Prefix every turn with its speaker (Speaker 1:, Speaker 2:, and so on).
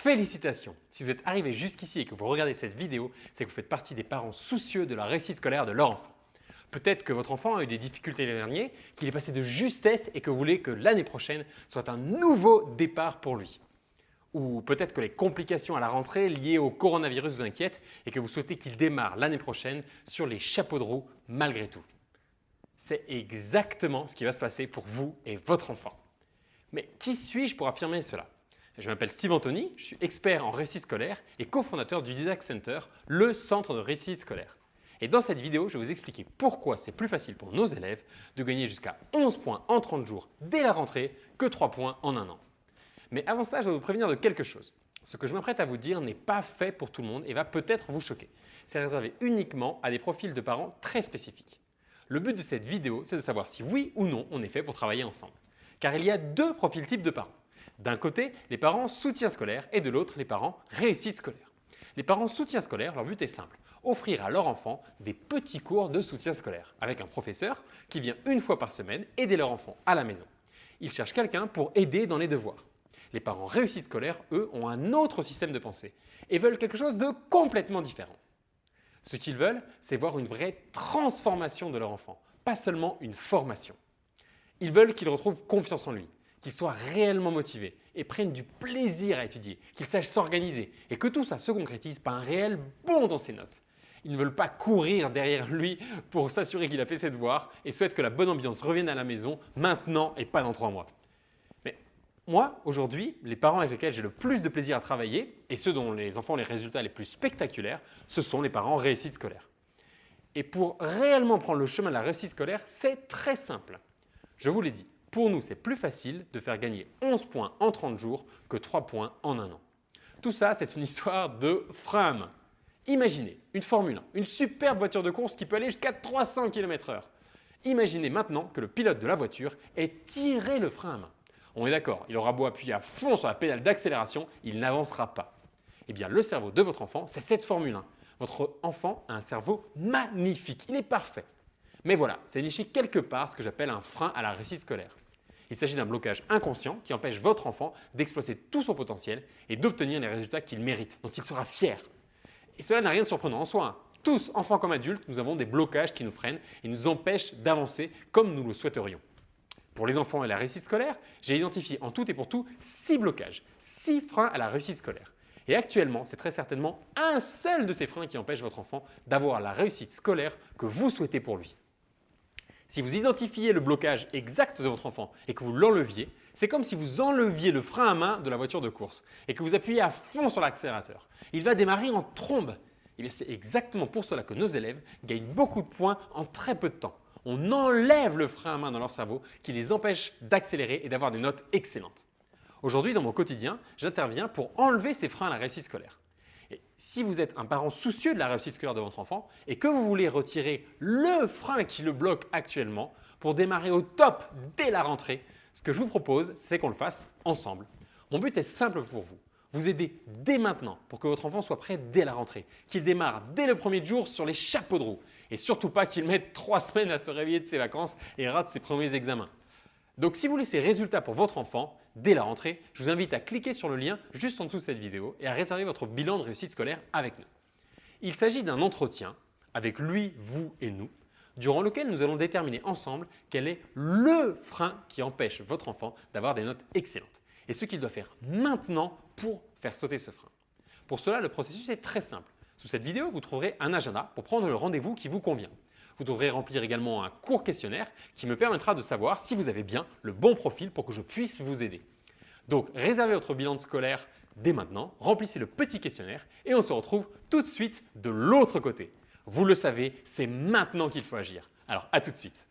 Speaker 1: Félicitations! Si vous êtes arrivé jusqu'ici et que vous regardez cette vidéo, c'est que vous faites partie des parents soucieux de la réussite scolaire de leur enfant. Peut-être que votre enfant a eu des difficultés l'année dernière, qu'il est passé de justesse et que vous voulez que l'année prochaine soit un nouveau départ pour lui. Ou peut-être que les complications à la rentrée liées au coronavirus vous inquiètent et que vous souhaitez qu'il démarre l'année prochaine sur les chapeaux de roue malgré tout. C'est exactement ce qui va se passer pour vous et votre enfant. Mais qui suis-je pour affirmer cela? Je m'appelle Steve Anthony, je suis expert en réussite scolaire et cofondateur du Didact Center, le centre de réussite scolaire. Et dans cette vidéo, je vais vous expliquer pourquoi c'est plus facile pour nos élèves de gagner jusqu'à 11 points en 30 jours dès la rentrée que 3 points en un an. Mais avant ça, je dois vous prévenir de quelque chose. Ce que je m'apprête à vous dire n'est pas fait pour tout le monde et va peut-être vous choquer. C'est réservé uniquement à des profils de parents très spécifiques. Le but de cette vidéo, c'est de savoir si oui ou non on est fait pour travailler ensemble. Car il y a deux profils types de parents. D'un côté, les parents soutien scolaire et de l'autre, les parents réussite scolaire. Les parents soutien scolaire, leur but est simple, offrir à leur enfant des petits cours de soutien scolaire avec un professeur qui vient une fois par semaine aider leur enfant à la maison. Ils cherchent quelqu'un pour aider dans les devoirs. Les parents réussite scolaire, eux, ont un autre système de pensée et veulent quelque chose de complètement différent. Ce qu'ils veulent, c'est voir une vraie transformation de leur enfant, pas seulement une formation. Ils veulent qu'il retrouve confiance en lui, qu'il soit réellement motivé et prenne du plaisir à étudier, qu'il sache s'organiser et que tout ça se concrétise par un réel bond dans ses notes. Ils ne veulent pas courir derrière lui pour s'assurer qu'il a fait ses devoirs et souhaitent que la bonne ambiance revienne à la maison maintenant et pas dans 3 mois. Mais moi, aujourd'hui, les parents avec lesquels j'ai le plus de plaisir à travailler et ceux dont les enfants ont les résultats les plus spectaculaires, ce sont les parents réussite scolaire. Et pour réellement prendre le chemin de la réussite scolaire, c'est très simple. Je vous l'ai dit, pour nous, c'est plus facile de faire gagner 11 points en 30 jours que 3 points en un an. Tout ça, c'est une histoire de frein à main. Imaginez une Formule 1, une superbe voiture de course qui peut aller jusqu'à 300 km/h. Imaginez maintenant que le pilote de la voiture ait tiré le frein à main. On est d'accord, il aura beau appuyer à fond sur la pédale d'accélération, il n'avancera pas. Eh bien, le cerveau de votre enfant, c'est cette Formule 1. Votre enfant a un cerveau magnifique, il est parfait. Mais voilà, c'est niché quelque part ce que j'appelle un frein à la réussite scolaire. Il s'agit d'un blocage inconscient qui empêche votre enfant d'exploiter tout son potentiel et d'obtenir les résultats qu'il mérite, dont il sera fier. Et cela n'a rien de surprenant en soi. Hein. Tous, enfants comme adultes, nous avons des blocages qui nous freinent et nous empêchent d'avancer comme nous le souhaiterions. Pour les enfants et la réussite scolaire, j'ai identifié en tout et pour tout 6 blocages, 6 freins à la réussite scolaire. Et actuellement, c'est très certainement un seul de ces freins qui empêche votre enfant d'avoir la réussite scolaire que vous souhaitez pour lui. Si vous identifiez le blocage exact de votre enfant et que vous l'enleviez, c'est comme si vous enleviez le frein à main de la voiture de course et que vous appuyez à fond sur l'accélérateur. Il va démarrer en trombe. Et c'est exactement pour cela que nos élèves gagnent beaucoup de points en très peu de temps. On enlève le frein à main dans leur cerveau qui les empêche d'accélérer et d'avoir des notes excellentes. Aujourd'hui, dans mon quotidien, j'interviens pour enlever ces freins à la réussite scolaire. Et si vous êtes un parent soucieux de la réussite scolaire de votre enfant et que vous voulez retirer le frein qui le bloque actuellement pour démarrer au top dès la rentrée, ce que je vous propose, c'est qu'on le fasse ensemble. Mon but est simple pour vous. Vous aider dès maintenant pour que votre enfant soit prêt dès la rentrée, qu'il démarre dès le premier jour sur les chapeaux de roue et surtout pas qu'il mette 3 semaines à se réveiller de ses vacances et rate ses premiers examens. Donc si vous voulez ces résultats pour votre enfant dès la rentrée, je vous invite à cliquer sur le lien juste en dessous de cette vidéo et à réserver votre bilan de réussite scolaire avec nous. Il s'agit d'un entretien avec lui, vous et nous, durant lequel nous allons déterminer ensemble quel est le frein qui empêche votre enfant d'avoir des notes excellentes et ce qu'il doit faire maintenant pour faire sauter ce frein. Pour cela, le processus est très simple. Sous cette vidéo, vous trouverez un agenda pour prendre le rendez-vous qui vous convient. Vous devrez remplir également un court questionnaire qui me permettra de savoir si vous avez bien le bon profil pour que je puisse vous aider. Donc, réservez votre bilan scolaire dès maintenant, remplissez le petit questionnaire et on se retrouve tout de suite de l'autre côté. Vous le savez, c'est maintenant qu'il faut agir. Alors, à tout de suite.